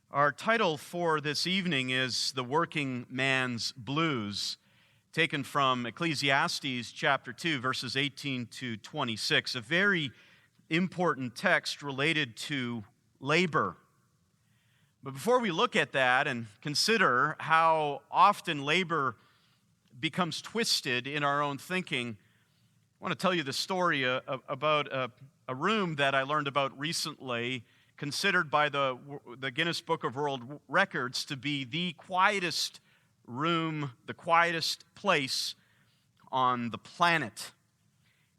Our title for this evening is The Working Man's Blues, taken from Ecclesiastes chapter 2, verses 18 to 26, a very important text related to labor. But before we look at that and consider how often labor becomes twisted in our own thinking, I want to tell you the story about a room that I learned about recently, considered by the Guinness Book of World Records to be the quietest room, the quietest place on the planet.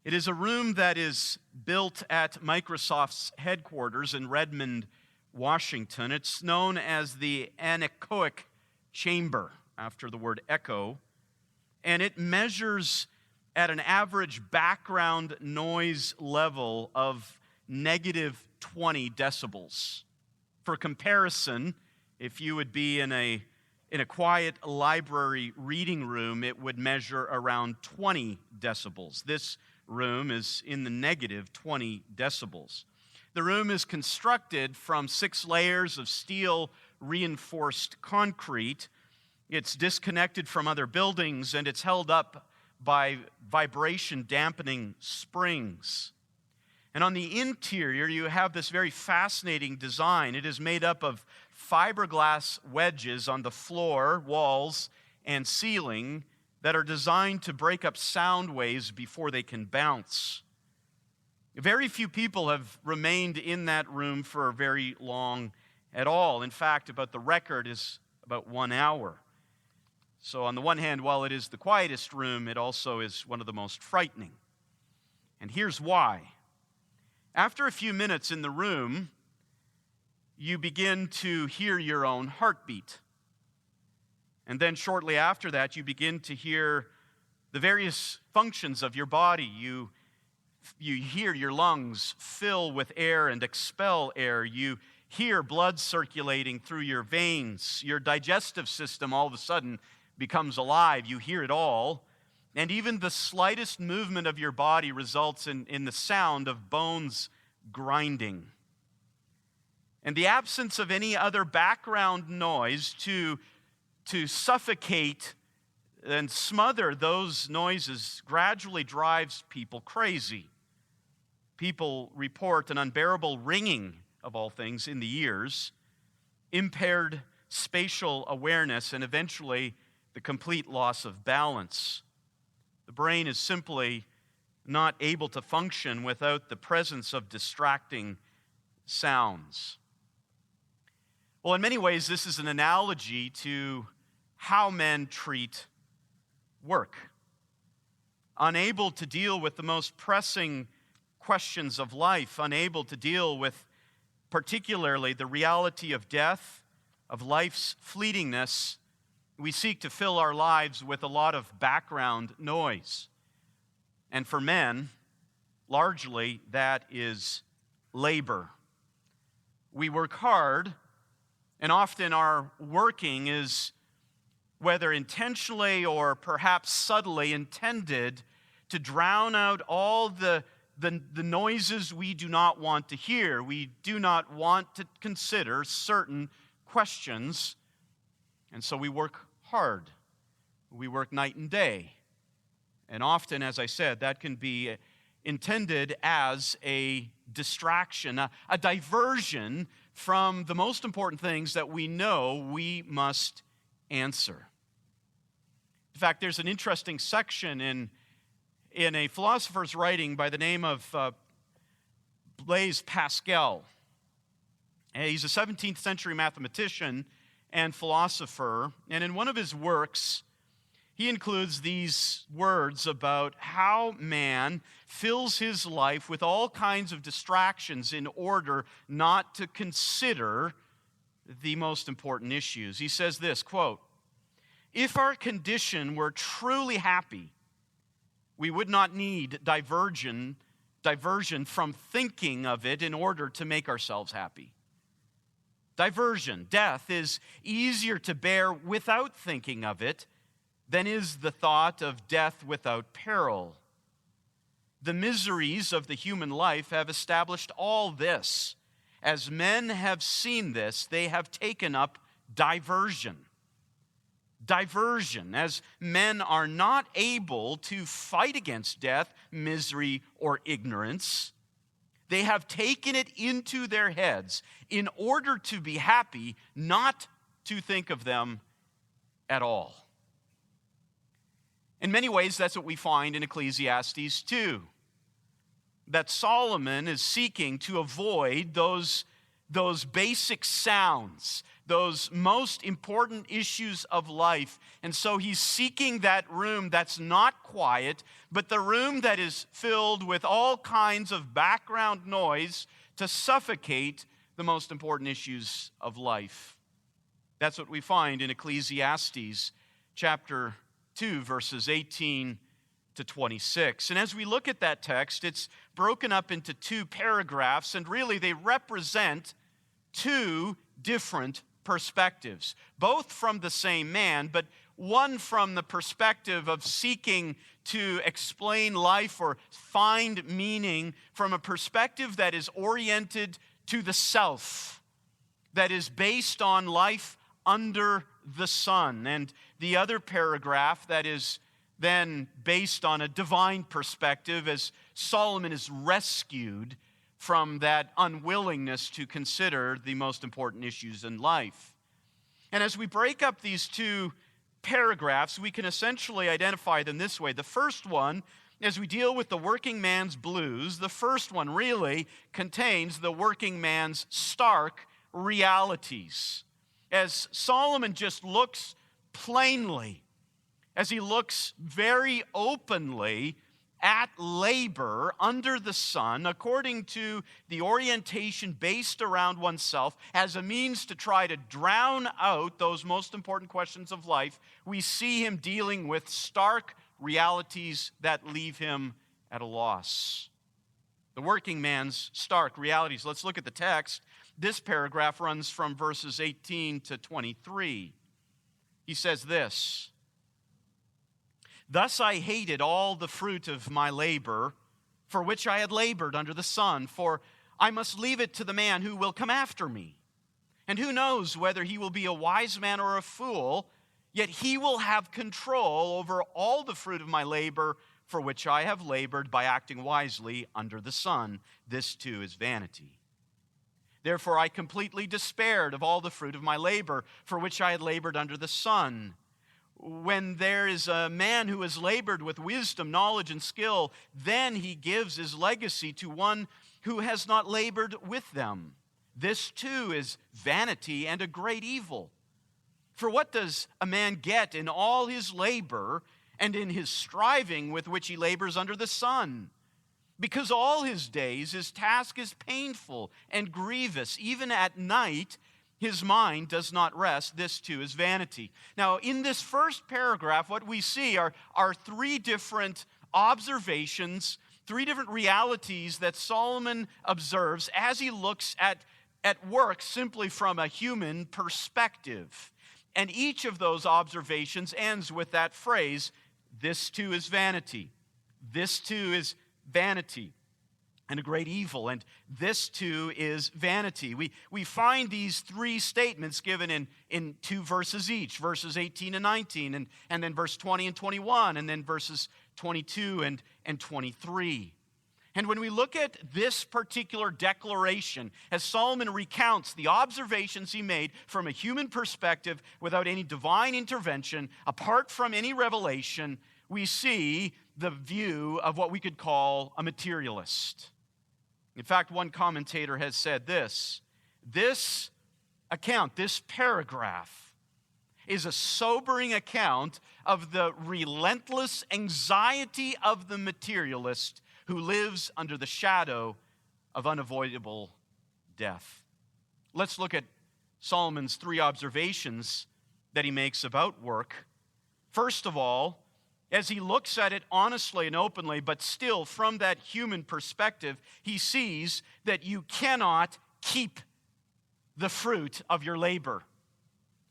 It is a room that is built at Microsoft's headquarters in Redmond, Washington. It's known as the anechoic chamber, after the word echo, and it measures at an average background noise level of negative 20 decibels. For comparison, if you would be in a quiet library reading room, it would measure around 20 decibels. This room is in the negative 20 decibels. The room is constructed from 6 layers of steel reinforced concrete. It's disconnected from other buildings, and it's held up by vibration dampening springs. And on the interior, you have this very fascinating design. It is made up of fiberglass wedges on the floor, walls, and ceiling that are designed to break up sound waves before they can bounce. Very few people have remained in that room for very long at all. In fact, about the record is about 1 hour. So on the one hand, while it is the quietest room, it also is one of the most frightening. And here's why. After a few minutes in the room, you begin to hear your own heartbeat. And then shortly after that, you begin to hear the various functions of your body. You hear your lungs fill with air and expel air. You hear blood circulating through your veins. Your digestive system all of a sudden becomes alive. You hear it all. And even the slightest movement of your body results in the sound of bones grinding. And the absence of any other background noise to suffocate and smother those noises gradually drives people crazy. People report an unbearable ringing, of all things, in the ears, impaired spatial awareness, and eventually the complete loss of balance. The brain is simply not able to function without the presence of distracting sounds. Well, in many ways, this is an analogy to how men treat work. Unable to deal with the most pressing questions of life, unable to deal with particularly the reality of death, of life's fleetingness, we seek to fill our lives with a lot of background noise. And for men, largely, that is labor. We work hard, and often our working is, whether intentionally or perhaps subtly, intended to drown out all the noises we do not want to hear. We do not want to consider certain questions, and so we work hard. We work night and day. And often, as I said, that can be intended as a distraction, a diversion from the most important things that we know we must answer. In fact, there's an interesting section in a philosopher's writing by the name of Blaise Pascal. He's a 17th century mathematician and philosopher, and in one of his works, he includes these words about how man fills his life with all kinds of distractions in order not to consider the most important issues. He says this, quote, "If our condition were truly happy, we would not need diversion from thinking of it in order to make ourselves happy. Diversion, death, is easier to bear without thinking of it than is the thought of death without peril. The miseries of the human life have established all this, as men have seen this, they have taken up diversion. Diversion, as men are not able to fight against death, misery, or ignorance. They have taken it into their heads in order to be happy, not to think of them at all. In many ways, that's what we find in Ecclesiastes 2. That Solomon is seeking to avoid those basic sounds, those most important issues of life. And so he's seeking that room that's not quiet, but the room that is filled with all kinds of background noise to suffocate the most important issues of life. That's what we find in Ecclesiastes chapter 2, verses 18 to 26. And as we look at that text, it's broken up into two paragraphs, and really they represent two different perspectives, both from the same man, but one from the perspective of seeking to explain life or find meaning from a perspective that is oriented to the self, that is based on life under the sun, and the other paragraph that is then based on a divine perspective as Solomon is rescued from that unwillingness to consider the most important issues in life. And as we break up these two paragraphs, we can essentially identify them this way. The first one, as we deal with the working man's blues, the first one really contains the working man's stark realities. As Solomon just looks plainly, as he looks very openly at labor under the sun, according to the orientation based around oneself, as a means to try to drown out those most important questions of life, we see him dealing with stark realities that leave him at a loss. The working man's stark realities. Let's look at the text. This paragraph runs from verses 18 to 23. He says this: "Thus I hated all the fruit of my labor, for which I had labored under the sun, for I must leave it to the man who will come after me. And who knows whether he will be a wise man or a fool, yet he will have control over all the fruit of my labor, for which I have labored by acting wisely under the sun. This too is vanity. Therefore I completely despaired of all the fruit of my labor, for which I had labored under the sun. When there is a man who has labored with wisdom, knowledge, and skill, then he gives his legacy to one who has not labored with them. This too is vanity and a great evil. For what does a man get in all his labor and in his striving with which he labors under the sun? Because all his days his task is painful and grievous. Even at night his mind does not rest. This too is vanity." Now, in this first paragraph, what we see are three different observations, three different realities that Solomon observes as he looks at work simply from a human perspective. And each of those observations ends with that phrase, "This too is vanity. This too is vanity and a great evil, and this too is vanity." We find these three statements given in two verses each, verses 18 and 19, and then verse 20 and 21, and then verses 22 and 23. And when we look at this particular declaration, as Solomon recounts the observations he made from a human perspective without any divine intervention, apart from any revelation, we see the view of what we could call a materialist. In fact, one commentator has said this account, this paragraph, is a sobering account of the relentless anxiety of the materialist who lives under the shadow of unavoidable death. Let's look at Solomon's three observations that he makes about work. First of all, as he looks at it honestly and openly, but still from that human perspective, he sees that you cannot keep the fruit of your labor.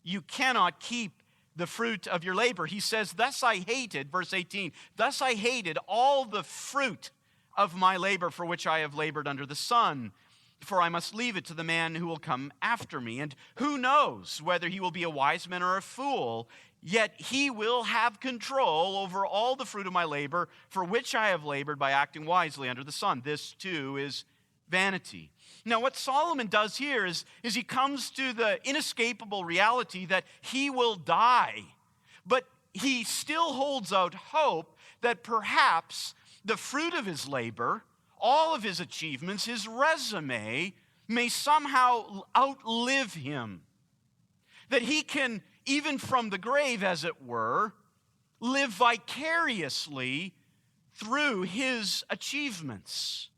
You cannot keep the fruit of your labor. He says, "Thus I hated," verse 18, "thus I hated all the fruit of my labor for which I have labored under the sun." for I must leave it to the man who will come after me. And who knows whether he will be a wise man or a fool, yet he will have control over all the fruit of my labor, for which I have labored by acting wisely under the sun. This too is vanity. Now, what Solomon does here is he comes to the inescapable reality that he will die, but he still holds out hope that perhaps the fruit of his labor, all of his achievements, his resume, may somehow outlive him. That he can, even from the grave, as it were, live vicariously through his achievements.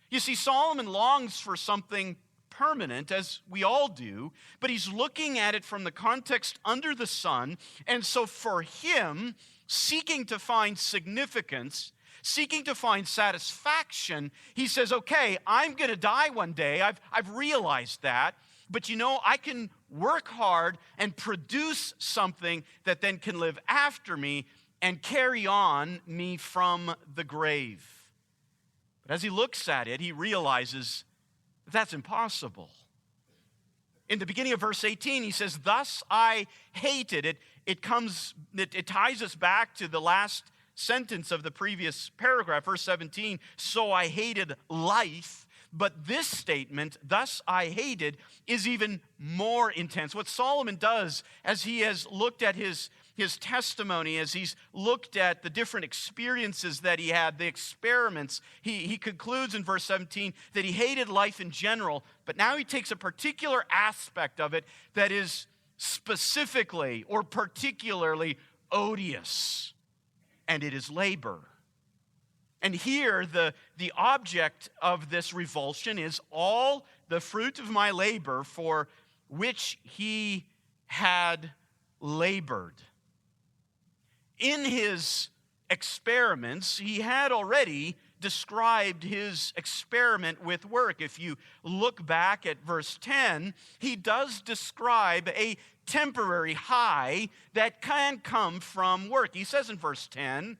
You see, Solomon longs for something permanent, as we all do, but he's looking at it from the context under the sun, and so for him, seeking to find significance, seeking to find satisfaction, he says, okay, I'm going to die one day. I've realized that. But I can work hard and produce something that then can live after me and carry on me from the grave. But as he looks at it, he realizes that's impossible. In the beginning of verse 18, he says, thus I hated it. It ties us back to the last sentence of the previous paragraph, verse 17, so I hated life. But this statement, thus I hated, is even more intense. What Solomon does as he has looked at his testimony, as he's looked at the different experiences that he had, the experiments, he concludes in verse 17 that he hated life in general, but now he takes a particular aspect of it that is specifically or particularly odious, and it is labor. And here, the object of this revulsion is all the fruit of my labor for which he had labored. In his experiments, he had already described his experiment with work. If you look back at verse 10, he does describe a temporary high that can come from work. He says in verse 10,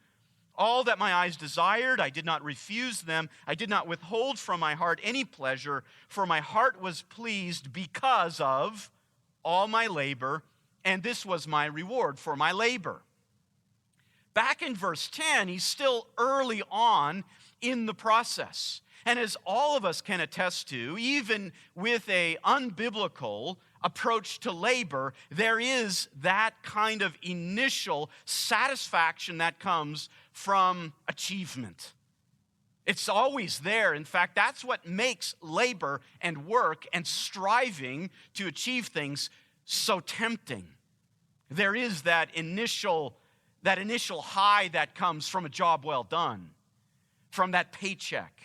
all that my eyes desired, I did not refuse them. I did not withhold from my heart any pleasure, for my heart was pleased because of all my labor, and this was my reward for my labor. Back in verse 10, he's still early on in the process. And as all of us can attest to, even with an unbiblical approach to labor, there is that kind of initial satisfaction that comes from achievement. It's always there. In fact, that's what makes labor and work and striving to achieve things so tempting. There is that initial high that comes from a job well done, from that paycheck,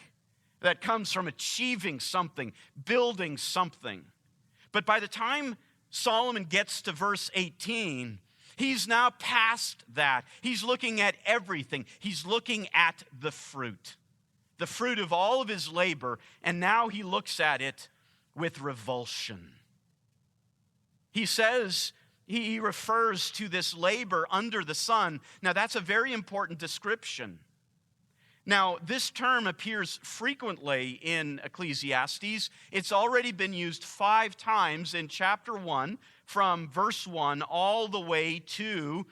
that comes from achieving something, building something. But by the time Solomon gets to verse 18, he's now past that. He's looking at everything. He's looking at the fruit of all of his labor, and now he looks at it with revulsion. He says, he refers to this labor under the sun. Now, that's a very important description. Now, this term appears frequently in Ecclesiastes. It's already been used 5 times in chapter 1, from verse 1 all the way to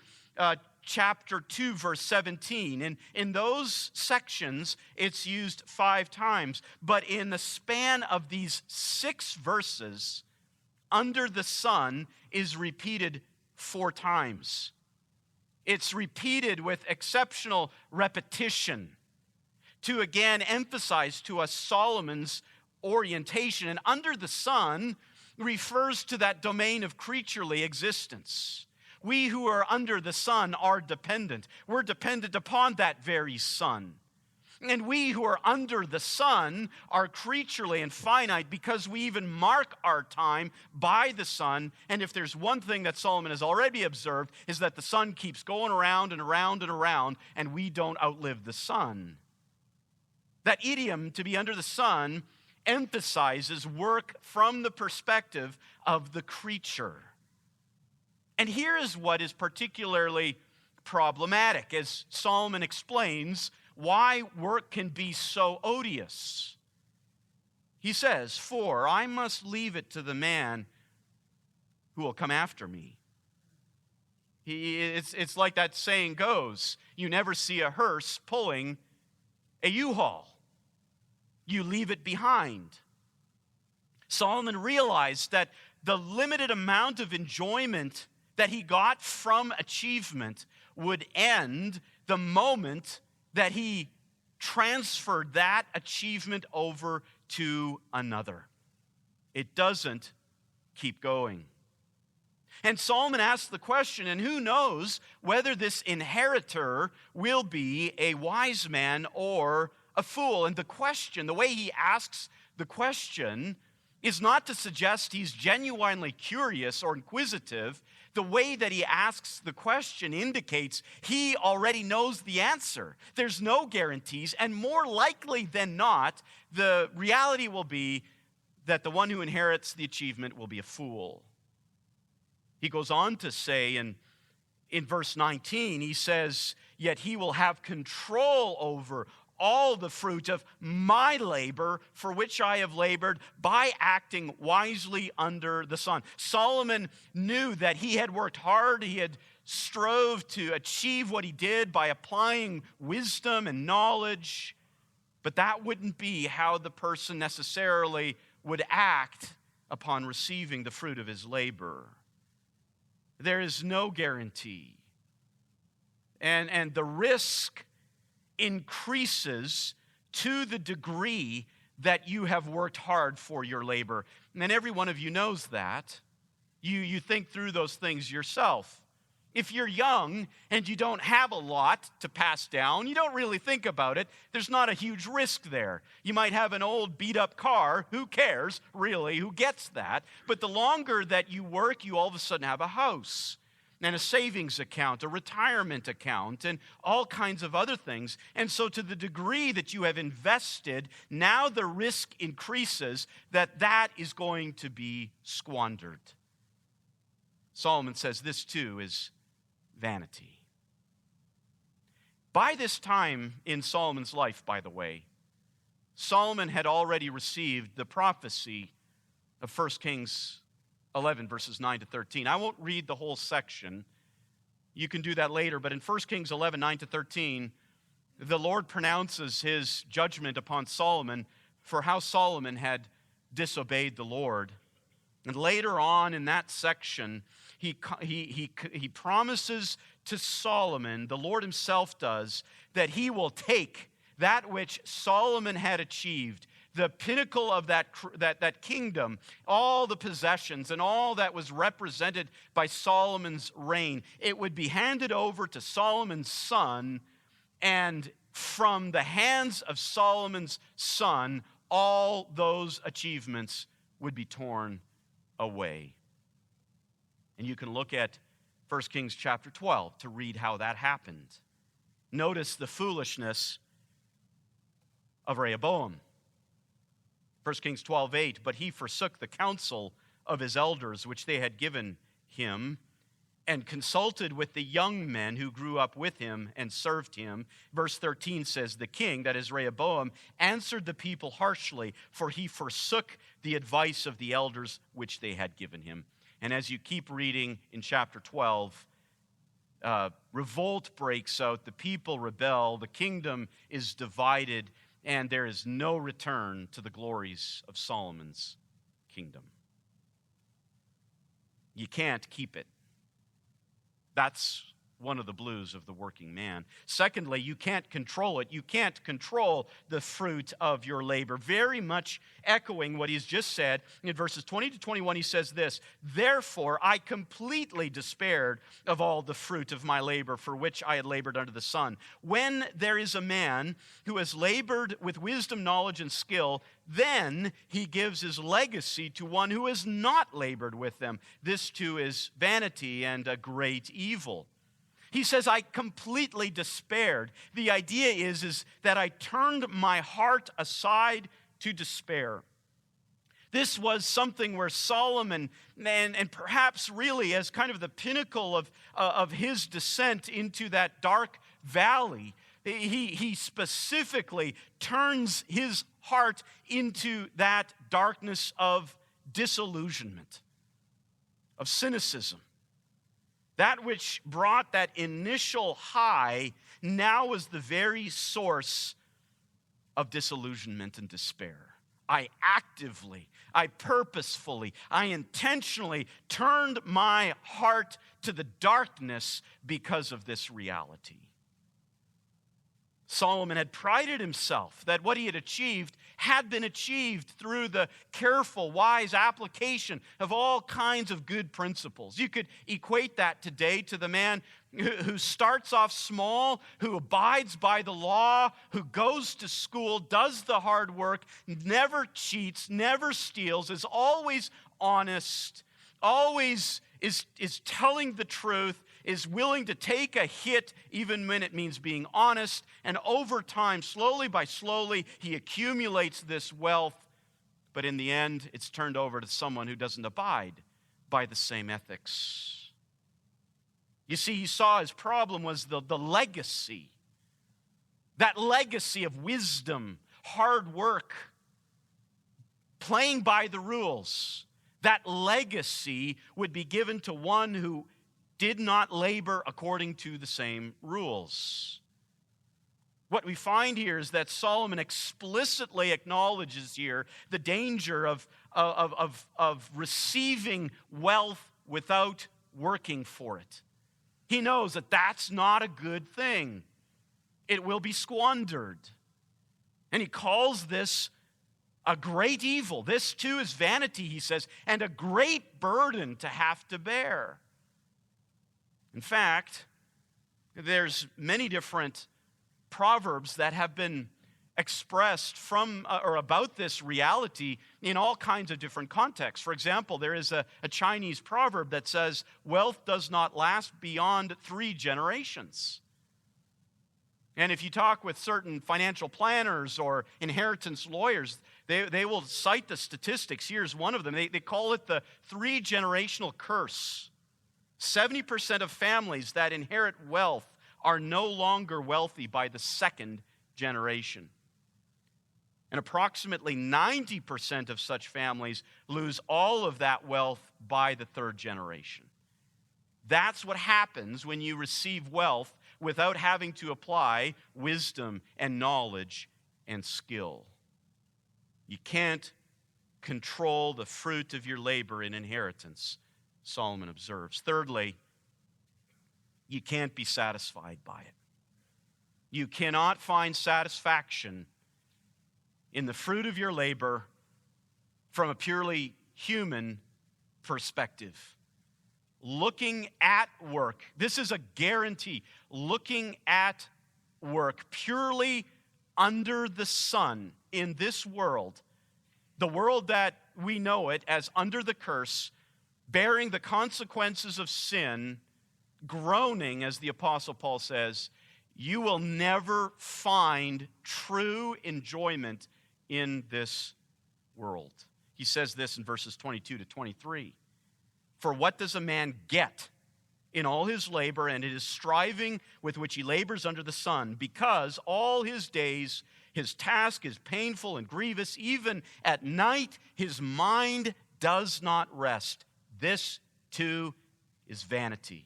chapter 2, verse 17. And in those sections, it's used 5 times. But in the span of these 6 verses, under the sun is repeated 4 times. It's repeated with exceptional repetition to again emphasize to us Solomon's orientation. And under the sun refers to that domain of creaturely existence. We who are under the sun are dependent. We're dependent upon that very sun. And we who are under the sun are creaturely and finite because we even mark our time by the sun. And if there's one thing that Solomon has already observed, is that the sun keeps going around and around and around, and we don't outlive the sun. That idiom, to be under the sun, emphasizes work from the perspective of the creature. And here is what is particularly problematic, as Solomon explains why work can be so odious. He says, "For I must leave it to the man who will come after me." It's like that saying goes, you never see a hearse pulling a U-Haul. You leave it behind. Solomon realized that the limited amount of enjoyment that he got from achievement would end the moment that he transferred that achievement over to another. It doesn't keep going. And Solomon asked the question, and who knows whether this inheritor will be a wise man or a fool. And the way he asks the question is not to suggest he's genuinely curious or inquisitive. The way that he asks the question indicates he already knows the answer. There's no guarantees, and more likely than not, the reality will be that the one who inherits the achievement will be a fool. He goes on to say in verse 19, he says, "Yet he will have control over all the fruit of my labor for which I have labored by acting wisely under the sun." Solomon knew that he had worked hard. He had strove to achieve what he did by applying wisdom and knowledge. But that wouldn't be how the person necessarily would act upon receiving the fruit of his labor. There is no guarantee. And the risk increases to the degree that you have worked hard for your labor. And every one of you knows that. You think through those things yourself. If you're young and you don't have a lot to pass down, you don't really think about it. There's not a huge risk there. You might have an old beat-up car. Who cares, really? Who gets that? But the longer that you work, you all of a sudden have a house and a savings account, a retirement account, and all kinds of other things. And so to the degree that you have invested, now the risk increases that that is going to be squandered. Solomon says this too is vanity. By this time in Solomon's life, by the way, Solomon had already received the prophecy of 1 Kings 11, verses 9 to 13. I won't read the whole section. You can do that later. But in 1 Kings 11, 9 to 13, the Lord pronounces his judgment upon Solomon for how Solomon had disobeyed the Lord. And later on in that section, he promises to Solomon, the Lord himself does, that he will take that which Solomon had achieved, the pinnacle of that kingdom, all the possessions and all that was represented by Solomon's reign. It would be handed over to Solomon's son, and from the hands of Solomon's son, all those achievements would be torn away. And you can look at 1 Kings chapter 12 to read how that happened. Notice the foolishness of Rehoboam. 1 Kings 12:8, "But he forsook the counsel of his elders, which they had given him, and consulted with the young men who grew up with him and served him." Verse 13 says, "The king," that is Rehoboam, "answered the people harshly, for he forsook the advice of the elders which they had given him." And as you keep reading in chapter 12, revolt breaks out, the people rebel, the kingdom is divided, and there is no return to the glories of Solomon's kingdom. You can't keep it. That's one of the blues of the working man. Secondly, you can't control it. You can't control the fruit of your labor. Very much echoing what he's just said. In verses 20 to 21, he says this, "Therefore I completely despaired of all the fruit of my labor for which I had labored under the sun. When there is a man who has labored with wisdom, knowledge, and skill, then he gives his legacy to one who has not labored with them. This too is vanity and a great evil." He says, I completely despaired. The idea is that I turned my heart aside to despair. This was something where Solomon, and perhaps really as kind of the pinnacle of his descent into that dark valley, he specifically turns his heart into that darkness of disillusionment, of cynicism. That which brought that initial high now is the very source of disillusionment and despair. I purposefully, I intentionally turned my heart to the darkness because of this reality. Solomon had prided himself that what he had achieved had been achieved through the careful, wise application of all kinds of good principles. You could equate that today to the man who starts off small, who abides by the law, who goes to school, does the hard work, never cheats, never steals, is always honest, always is telling the truth, is willing to take a hit even when it means being honest, and over time, slowly by slowly, he accumulates this wealth, but in the end, it's turned over to someone who doesn't abide by the same ethics. You see, he saw his problem was the legacy, that legacy of wisdom, hard work, playing by the rules. That legacy would be given to one who did not labor according to the same rules. What we find here is that Solomon explicitly acknowledges here the danger of receiving wealth without working for it. He knows that that's not a good thing. It will be squandered. And he calls this a great evil. This too is vanity, he says, and a great burden to have to bear. In fact, there's many different proverbs that have been expressed from or about this reality in all kinds of different contexts. For example, there is a Chinese proverb that says, wealth does not last beyond 3 generations. And if you talk with certain financial planners or inheritance lawyers, they will cite the statistics. Here's one of them. They call it the 3-generational curse. 70% of families that inherit wealth are no longer wealthy by the 2nd generation. And approximately 90% of such families lose all of that wealth by the 3rd generation. That's what happens when you receive wealth without having to apply wisdom and knowledge and skill. You can't control the fruit of your labor in inheritance, Solomon observes. Thirdly, you can't be satisfied by it. You cannot find satisfaction in the fruit of your labor from a purely human perspective. Looking at work, this is a guarantee. Looking at work purely under the sun in this world, the world that we know it as under the curse, bearing the consequences of sin, groaning, as the Apostle Paul says, you will never find true enjoyment in this world. He says this in verses 22 to 23. For what does a man get in all his labor and in his striving with which he labors under the sun? Because all his days his task is painful and grievous. Even at night his mind does not rest. This too is vanity.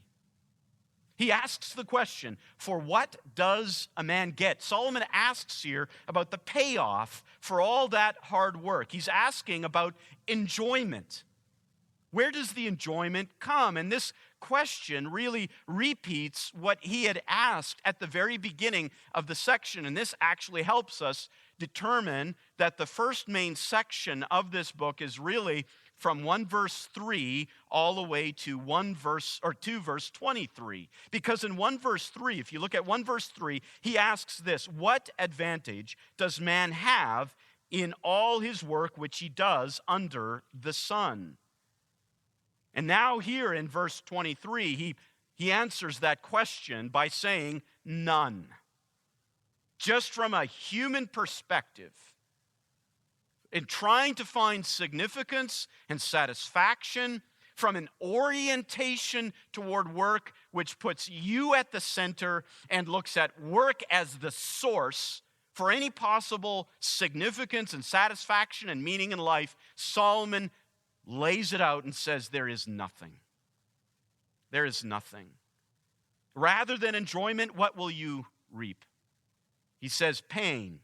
He asks the question, for what does a man get? Solomon asks here about the payoff for all that hard work. He's asking about enjoyment. Where does the enjoyment come? And this question really repeats what he had asked at the very beginning of the section. And this actually helps us determine that the first main section of this book is really from 1 verse 3 all the way to 2 verse 23. Because in 1 verse 3, if you look at 1 verse 3, he asks this, what advantage does man have in all his work which he does under the sun? And now here in verse 23, he answers that question by saying none. Just from a human perspective, in trying to find significance and satisfaction from an orientation toward work which puts you at the center and looks at work as the source for any possible significance and satisfaction and meaning in life, Solomon lays it out and says there is nothing. There is nothing. Rather than enjoyment, what will you reap? He says pain,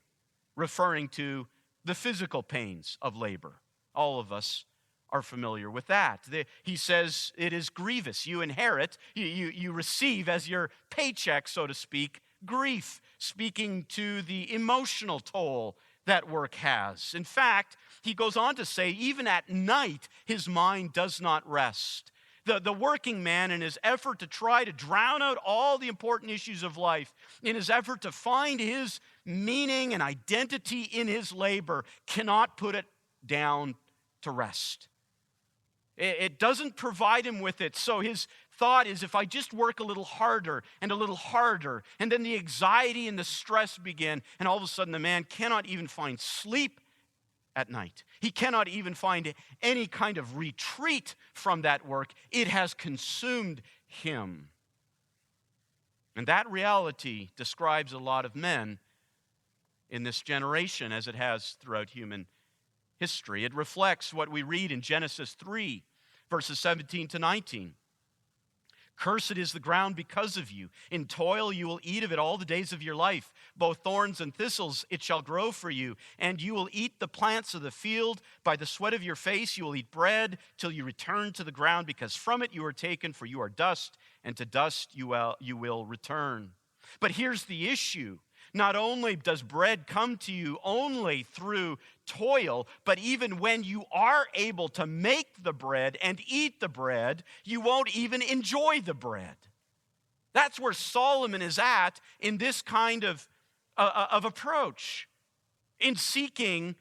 referring to the physical pains of labor. All of us are familiar with that. He says it is grievous. You inherit, you receive as your paycheck, so to speak, grief, speaking to the emotional toll that work has. In fact, he goes on to say, even at night, his mind does not rest. The working man, in his effort to try to drown out all the important issues of life, in his effort to find his meaning and identity in his labor, cannot put it down to rest. It doesn't provide him with it. So his thought is, if I just work a little harder, and then the anxiety and the stress begin, and all of a sudden the man cannot even find sleep at night. He cannot even find any kind of retreat from that work. It has consumed him. And that reality describes a lot of men in this generation, as it has throughout human history. It reflects what we read in Genesis 3, verses 17 to 19. Cursed is the ground because of you. In toil you will eat of it all the days of your life. Both thorns and thistles it shall grow for you. And you will eat the plants of the field. By the sweat of your face you will eat bread till you return to the ground, because from it you are taken, for you are dust, and to dust you will return. But here's the issue. Not only does bread come to you only through toil, but even when you are able to make the bread and eat the bread, you won't even enjoy the bread. That's where Solomon is at in this kind of approach, in seeking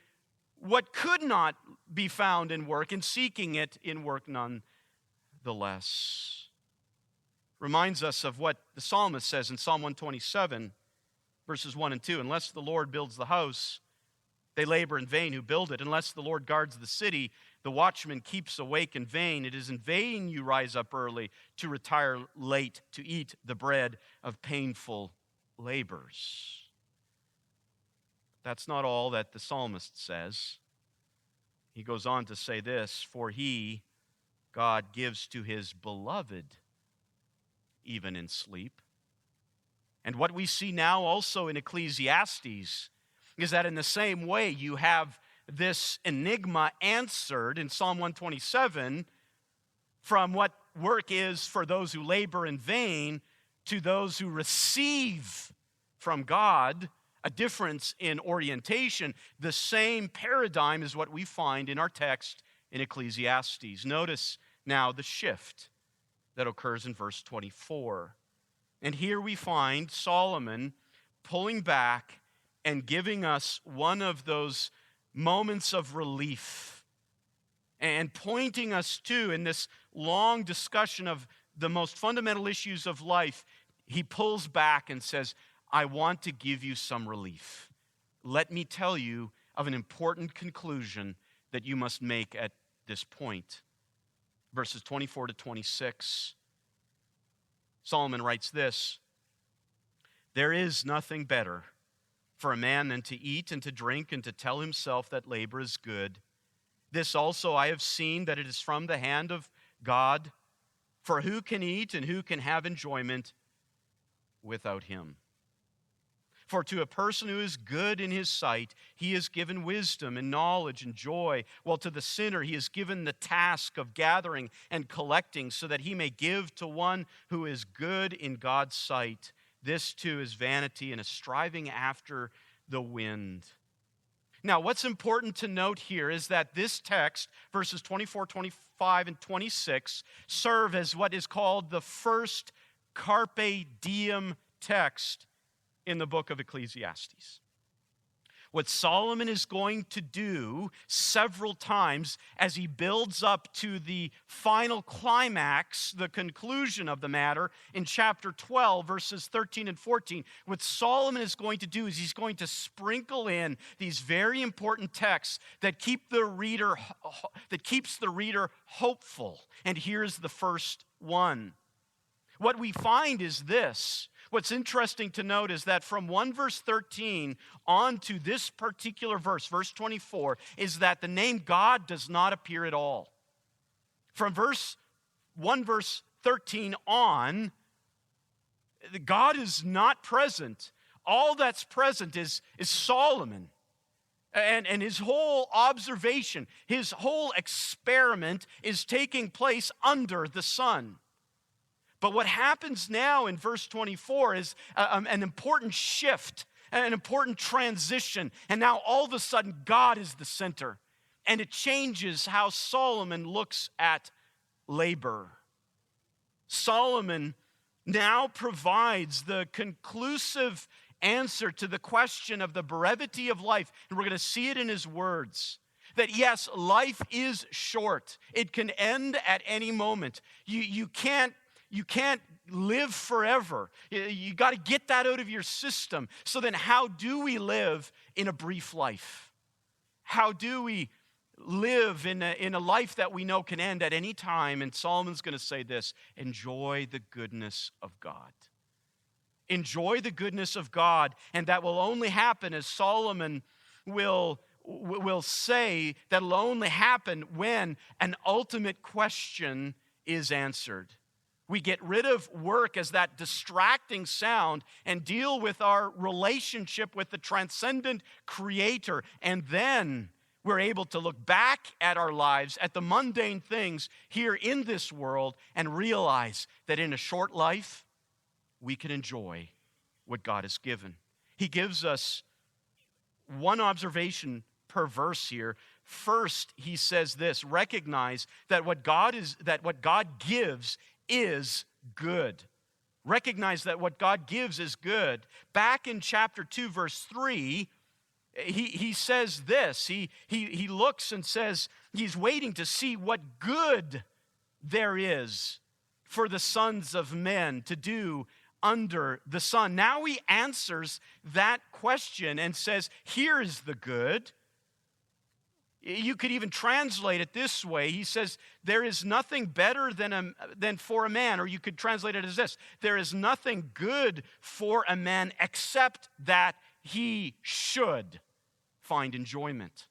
what could not be found in work, and seeking it in work nonetheless. Reminds us of what the psalmist says in Psalm 127, verses 1 and 2. Unless the Lord builds the house, they labor in vain who build it. Unless the Lord guards the city, the watchman keeps awake in vain. It is in vain you rise up early to retire late to eat the bread of painful labors. That's not all that the psalmist says. He goes on to say this, for he, God, gives to his beloved even in sleep. And what we see now also in Ecclesiastes is that in the same way you have this enigma answered in Psalm 127 from what work is for those who labor in vain to those who receive from God, a difference in orientation. The same paradigm is what we find in our text in Ecclesiastes. Notice now the shift that occurs in verse 24. And here we find Solomon pulling back and giving us one of those moments of relief and pointing us to, in this long discussion of the most fundamental issues of life, he pulls back and says, I want to give you some relief. Let me tell you of an important conclusion that you must make at this point. Verses 24 to 26. Solomon writes this, there is nothing better for a man than to eat and to drink and to tell himself that labor is good. This also I have seen, that it is from the hand of God. For who can eat and who can have enjoyment without him? For to a person who is good in his sight, he is given wisdom and knowledge and joy, while to the sinner he is given the task of gathering and collecting, so that he may give to one who is good in God's sight. This too is vanity and a striving after the wind. Now, what's important to note here is that this text, verses 24, 25, and 26, serve as what is called the first carpe diem text in the book of Ecclesiastes. What Solomon is going to do several times as he builds up to the final climax, the conclusion of the matter in chapter 12, verses 13 and 14, what Solomon is going to do is he's going to sprinkle in these very important texts that keeps the reader hopeful. And here's the first one. What we find is this. What's interesting to note is that from 1 verse 13 on to this particular verse 24, is that the name God does not appear at all. From 1 verse 13 on, God is not present. All that's present is Solomon and his whole observation, his whole experiment is taking place under the sun. But what happens now in verse 24 is an important shift, an important transition. And now all of a sudden, God is the center. And it changes how Solomon looks at labor. Solomon now provides the conclusive answer to the question of the brevity of life. And we're going to see it in his words. That yes, life is short. It can end at any moment. You can't live forever. You got to get that out of your system. So then how do we live in a brief life? How do we live in a life that we know can end at any time? And Solomon's going to say this: enjoy the goodness of God. Enjoy the goodness of God. And that will only happen, as Solomon will say, that will only happen when an ultimate question is answered. We get rid of work as that distracting sound and deal with our relationship with the transcendent Creator. And then we're able to look back at our lives, at the mundane things here in this world, and realize that in a short life, we can enjoy what God has given. He gives us one observation per verse here. First, he says this: recognize that what God gives is good. Recognize that what God gives is good. Back in chapter 2, verse 3, he says this. He looks and says he's waiting to see what good there is for the sons of men to do under the sun. Now he answers that question and says, here is the good. You could even translate it this way. He says, there is nothing better than for a man. Or you could translate it as this: there is nothing good for a man except that he should find enjoyment.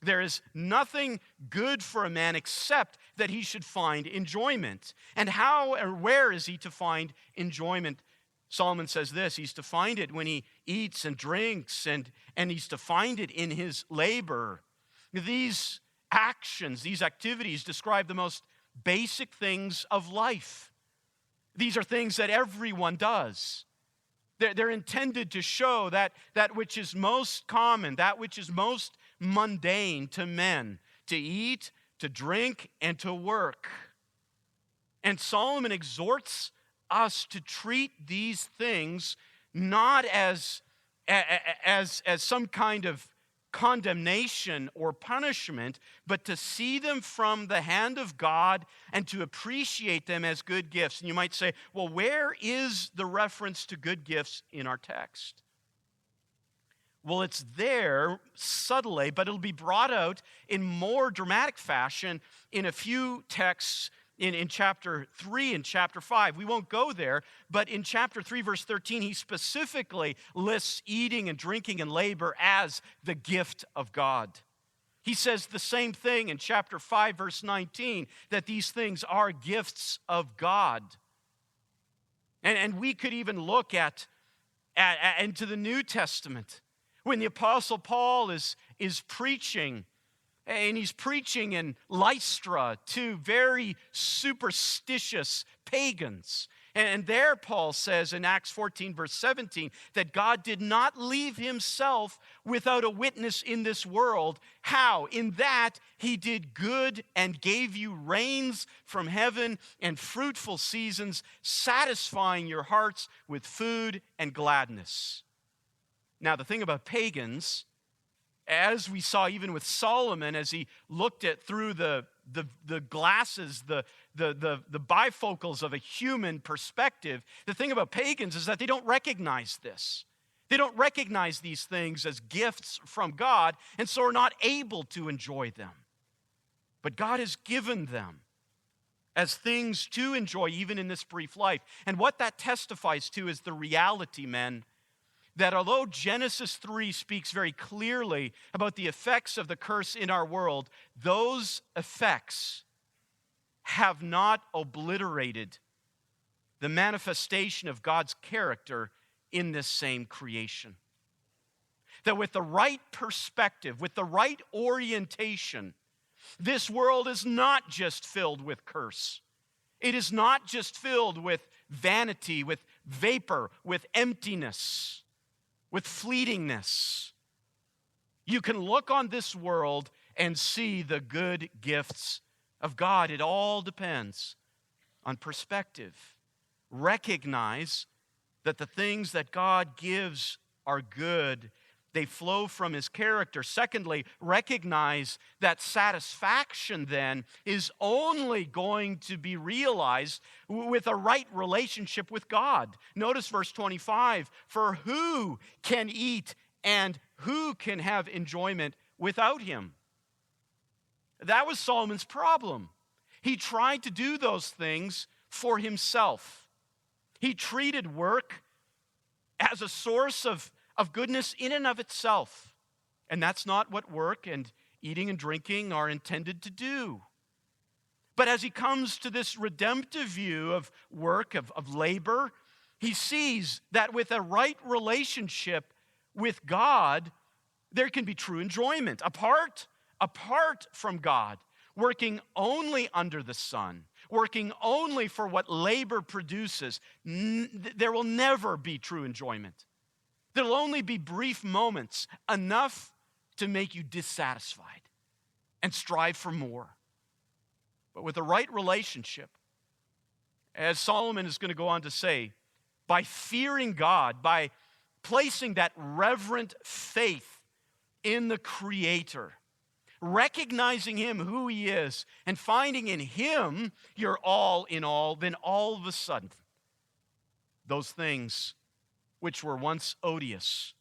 There is nothing good for a man except that he should find enjoyment. And how or where is he to find enjoyment? Solomon says this: he's to find it when he eats and drinks, and he's to find it in his labor. These actions, these activities describe the most basic things of life. These are things that everyone does. They're intended to show that which is most common, that which is most mundane to men: to eat, to drink, and to work. And Solomon exhorts us to treat these things not as some kind of condemnation or punishment, but to see them from the hand of God and to appreciate them as good gifts. And you might say, well, where is the reference to good gifts in our text? Well, it's there subtly, but it'll be brought out in more dramatic fashion in a few texts in chapter 3 and chapter 5. We won't go there, but in chapter 3, verse 13, he specifically lists eating and drinking and labor as the gift of God. He says the same thing in chapter 5, verse 19, that these things are gifts of God. And we could even look into the New Testament when the Apostle Paul is preaching. And he's preaching in Lystra to very superstitious pagans. And there Paul says in Acts 14, verse 17, that God did not leave himself without a witness in this world. How? In that he did good and gave you rains from heaven and fruitful seasons, satisfying your hearts with food and gladness. Now, the thing about pagans As we saw even with Solomon, as he looked at through the glasses, the bifocals of a human perspective, the thing about pagans is that they don't recognize this. They don't recognize these things as gifts from God, and so are not able to enjoy them. But God has given them as things to enjoy even in this brief life. And what that testifies to is the reality, men, that although Genesis 3 speaks very clearly about the effects of the curse in our world, those effects have not obliterated the manifestation of God's character in this same creation. That with the right perspective, with the right orientation, this world is not just filled with curse. It is not just filled with vanity, with vapor, with emptiness, with fleetingness. You can look on this world and see the good gifts of God. It all depends on perspective. Recognize that the things that God gives are good. They flow from his character. Secondly, recognize that satisfaction then is only going to be realized with a right relationship with God. Notice verse 25, for who can eat and who can have enjoyment without him? That was Solomon's problem. He tried to do those things for himself. He treated work as a source of goodness in and of itself. And that's not what work and eating and drinking are intended to do. But as he comes to this redemptive view of work, of labor, he sees that with a right relationship with God, there can be true enjoyment. Apart from God, working only under the sun, working only for what labor produces, there will never be true enjoyment. There'll only be brief moments, enough to make you dissatisfied and strive for more. But with the right relationship, as Solomon is going to go on to say, by fearing God, by placing that reverent faith in the Creator, recognizing him who he is, and finding in him your all in all, then all of a sudden, those things which were once odious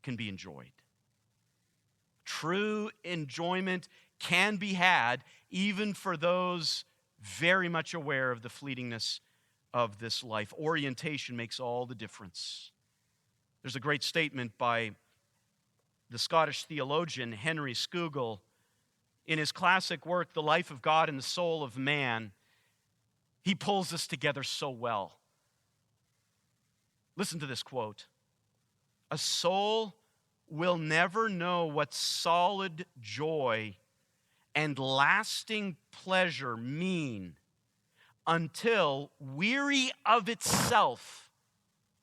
can be enjoyed. True enjoyment can be had even for those very much aware of the fleetingness of this life. Orientation makes all the difference. There's a great statement by the Scottish theologian Henry Scougal in his classic work, The Life of God and the Soul of Man. He pulls this together so well. Listen to this quote. A soul will never know what solid joy and lasting pleasure mean until, weary of itself,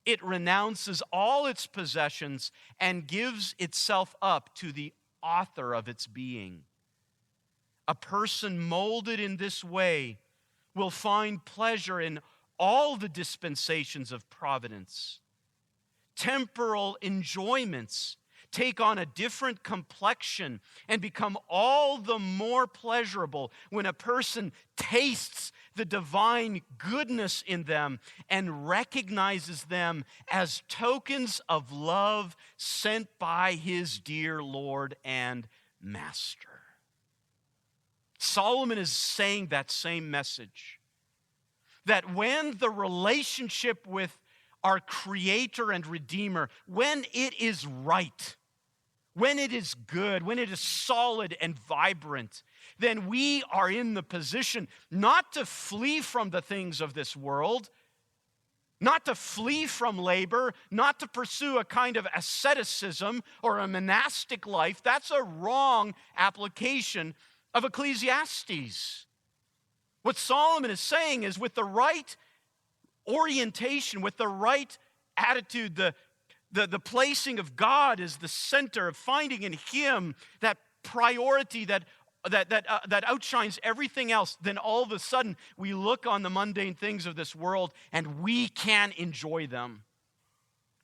it renounces all its possessions and gives itself up to the author of its being. A person molded in this way will find pleasure in all the dispensations of providence. Temporal enjoyments take on a different complexion and become all the more pleasurable when a person tastes the divine goodness in them and recognizes them as tokens of love sent by his dear Lord and Master. Solomon is saying that same message. That when the relationship with our Creator and Redeemer, when it is right, when it is good, when it is solid and vibrant, then we are in the position not to flee from the things of this world, not to flee from labor, not to pursue a kind of asceticism or a monastic life. That's a wrong application of Ecclesiastes. What Solomon is saying is with the right orientation, with the right attitude, the placing of God as the center, of finding in him that priority that outshines everything else, then all of a sudden we look on the mundane things of this world and we can enjoy them.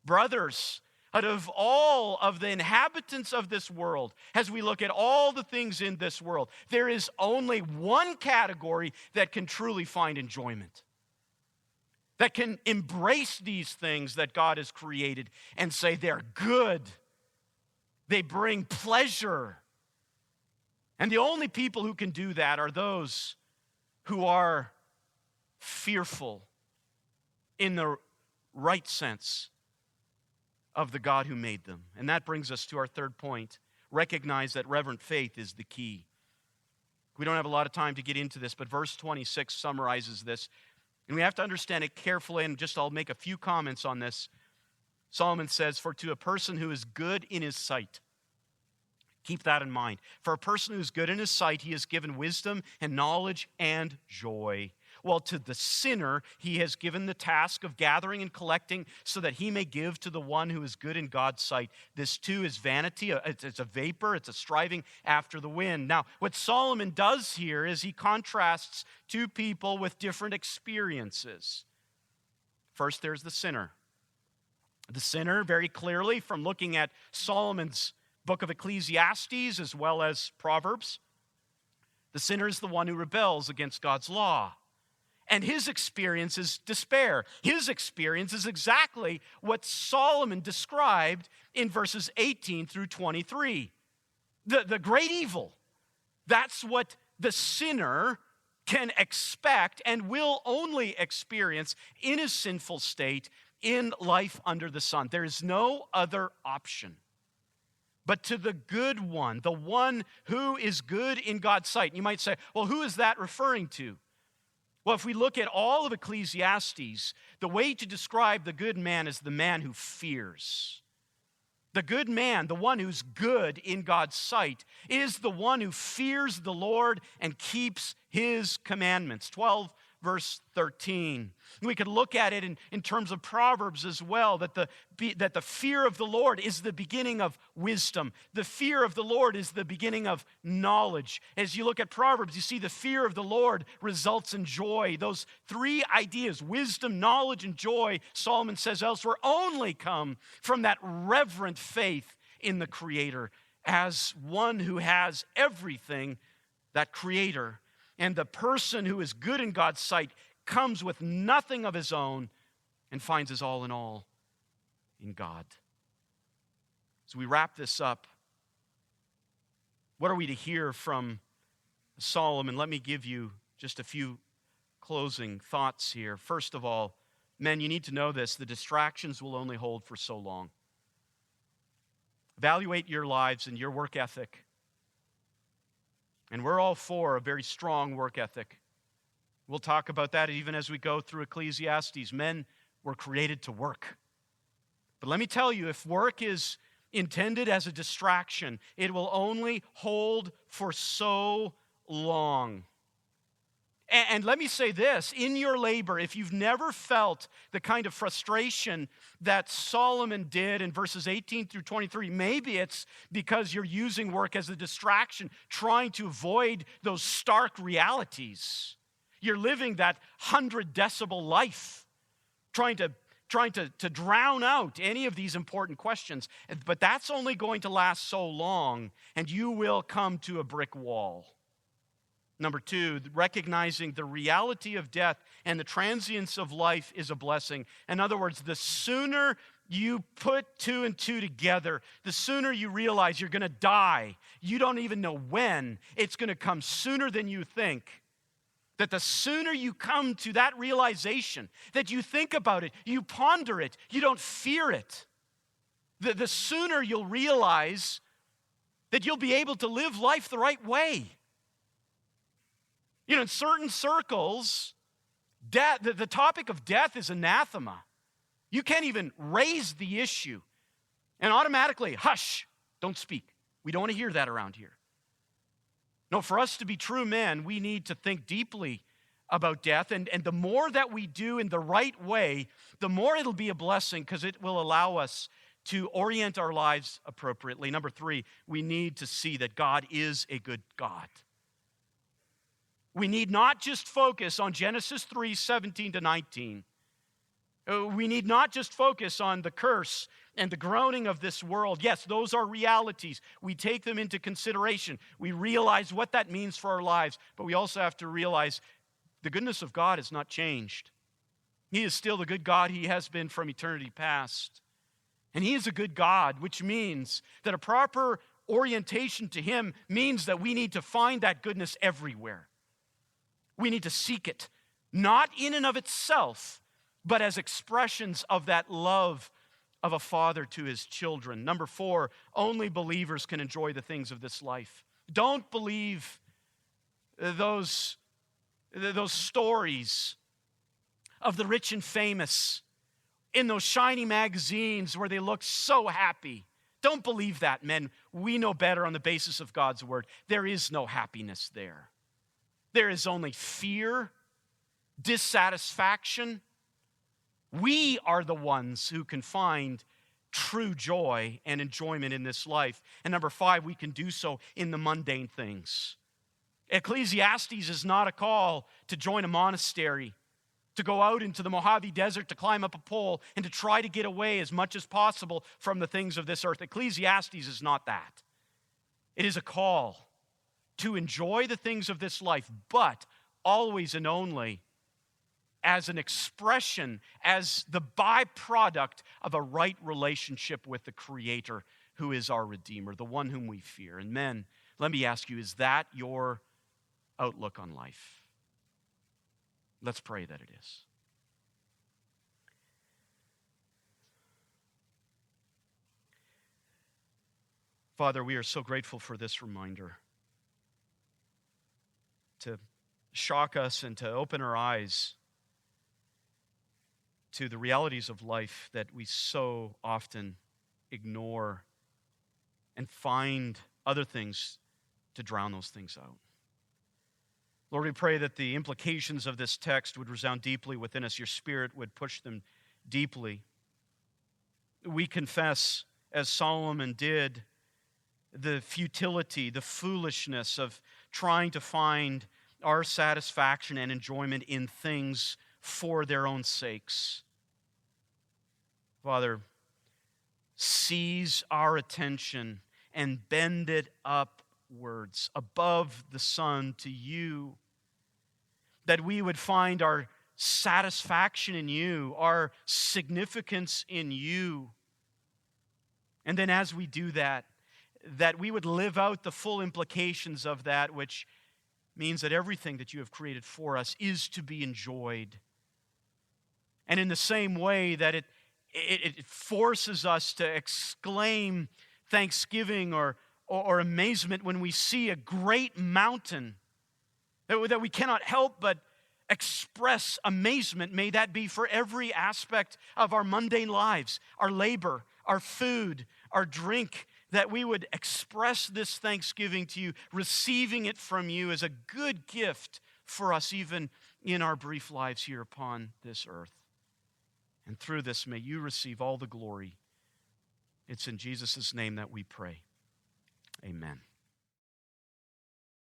Brothers, Out of all of the inhabitants of this world, as we look at all the things in this world, there is only one category that can truly find enjoyment, that can embrace these things that God has created and say they're good, they bring pleasure. And the only people who can do that are those who are fearful in the right sense of the God who made them. And that brings us to our third point. Recognize that reverent faith is the key. We don't have a lot of time to get into this, but verse 26 summarizes this. And we have to understand it carefully, and I'll make a few comments on this. Solomon says, "For to a person who is good in his sight," keep that in mind. For a person who is good in his sight, he has given wisdom and knowledge and joy. Well, to the sinner, he has given the task of gathering and collecting so that he may give to the one who is good in God's sight. This too is vanity. It's a vapor. It's a striving after the wind. Now, what Solomon does here is he contrasts two people with different experiences. First, there's the sinner. The sinner, very clearly, from looking at Solomon's book of Ecclesiastes as well as Proverbs, the sinner is the one who rebels against God's law. And his experience is despair. His experience is exactly what Solomon described in verses 18 through 23. The great evil. That's what the sinner can expect and will only experience in his sinful state in life under the sun. There is no other option. But to the good one, the one who is good in God's sight. And you might say, well, who is that referring to? Well, if we look at all of Ecclesiastes, the way to describe the good man is the man who fears. The good man, the one who's good in God's sight, is the one who fears the Lord and keeps his commandments. 12 verse 13. We could look at it in terms of Proverbs as well, that the fear of the Lord is the beginning of wisdom. The fear of the Lord is the beginning of knowledge. As you look at Proverbs, you see the fear of the Lord results in joy. Those three ideas, wisdom, knowledge, and joy, Solomon says elsewhere, only come from that reverent faith in the Creator as one who has everything, that Creator. And the person who is good in God's sight comes with nothing of his own and finds his all in all in God. As we wrap this up, what are we to hear from Solomon? Let me give you just a few closing thoughts here. First of all, men, you need to know this: the distractions will only hold for so long. Evaluate your lives and your work ethic. And we're all for a very strong work ethic. We'll talk about that even as we go through Ecclesiastes. Men were created to work. But let me tell you, if work is intended as a distraction, it will only hold for so long. And let me say this, in your labor, if you've never felt the kind of frustration that Solomon did in verses 18 through 23, maybe it's because you're using work as a distraction, trying to avoid those stark realities. You're living that 100 decibel life, trying to drown out any of these important questions. But that's only going to last so long, and you will come to a brick wall. Number two, recognizing the reality of death and the transience of life is a blessing. In other words, the sooner you put two and two together, the sooner you realize you're going to die. You don't even know when. It's going to come sooner than you think. That the sooner you come to that realization, that you think about it, you ponder it, you don't fear it, the sooner you'll realize that you'll be able to live life the right way. You know, in certain circles, death, the topic of death is anathema. You can't even raise the issue. And automatically, hush, don't speak. We don't want to hear that around here. No, for us to be true men, we need to think deeply about death. And the more that we do in the right way, the more it'll be a blessing because it will allow us to orient our lives appropriately. Number three, we need to see that God is a good God. We need not just focus on Genesis 3:17 to 19. We need not just focus on the curse and the groaning of this world. Yes, those are realities. We take them into consideration. We realize what that means for our lives, but we also have to realize the goodness of God has not changed. He is still the good God He has been from eternity past. And He is a good God, which means that a proper orientation to Him means that we need to find that goodness everywhere. We need to seek it, not in and of itself, but as expressions of that love of a father to his children. Number 4, only believers can enjoy the things of this life. Don't believe those stories of the rich and famous in those shiny magazines where they look so happy. Don't believe that, men. We know better on the basis of God's word. There is no happiness there. There is only fear, dissatisfaction. We are the ones who can find true joy and enjoyment in this life. And number 5, we can do so in the mundane things. Ecclesiastes is not a call to join a monastery, to go out into the Mojave Desert, to climb up a pole, and to try to get away as much as possible from the things of this earth. Ecclesiastes is not that. It is a call to enjoy the things of this life, but always and only as an expression, as the byproduct of a right relationship with the Creator, who is our Redeemer, the one whom we fear. And men, let me ask you, is that your outlook on life? Let's pray that it is. Father, we are so grateful for this reminder to shock us and to open our eyes to the realities of life that we so often ignore and find other things to drown those things out. Lord, we pray that the implications of this text would resound deeply within us. Your Spirit would push them deeply. We confess, as Solomon did, the futility, the foolishness of trying to find our satisfaction and enjoyment in things for their own sakes. Father, seize our attention and bend it upwards, above the sun, to you, that we would find our satisfaction in you, our significance in you. And then as we do that, that we would live out the full implications of that, which means that everything that you have created for us is to be enjoyed. And in the same way that it forces us to exclaim thanksgiving or amazement when we see a great mountain, that we cannot help but express amazement. May that be for every aspect of our mundane lives, our labor, our food, our drink, that we would express this thanksgiving to you, receiving it from you as a good gift for us, even in our brief lives here upon this earth. And through this, may you receive all the glory. It's in Jesus' name that we pray. Amen.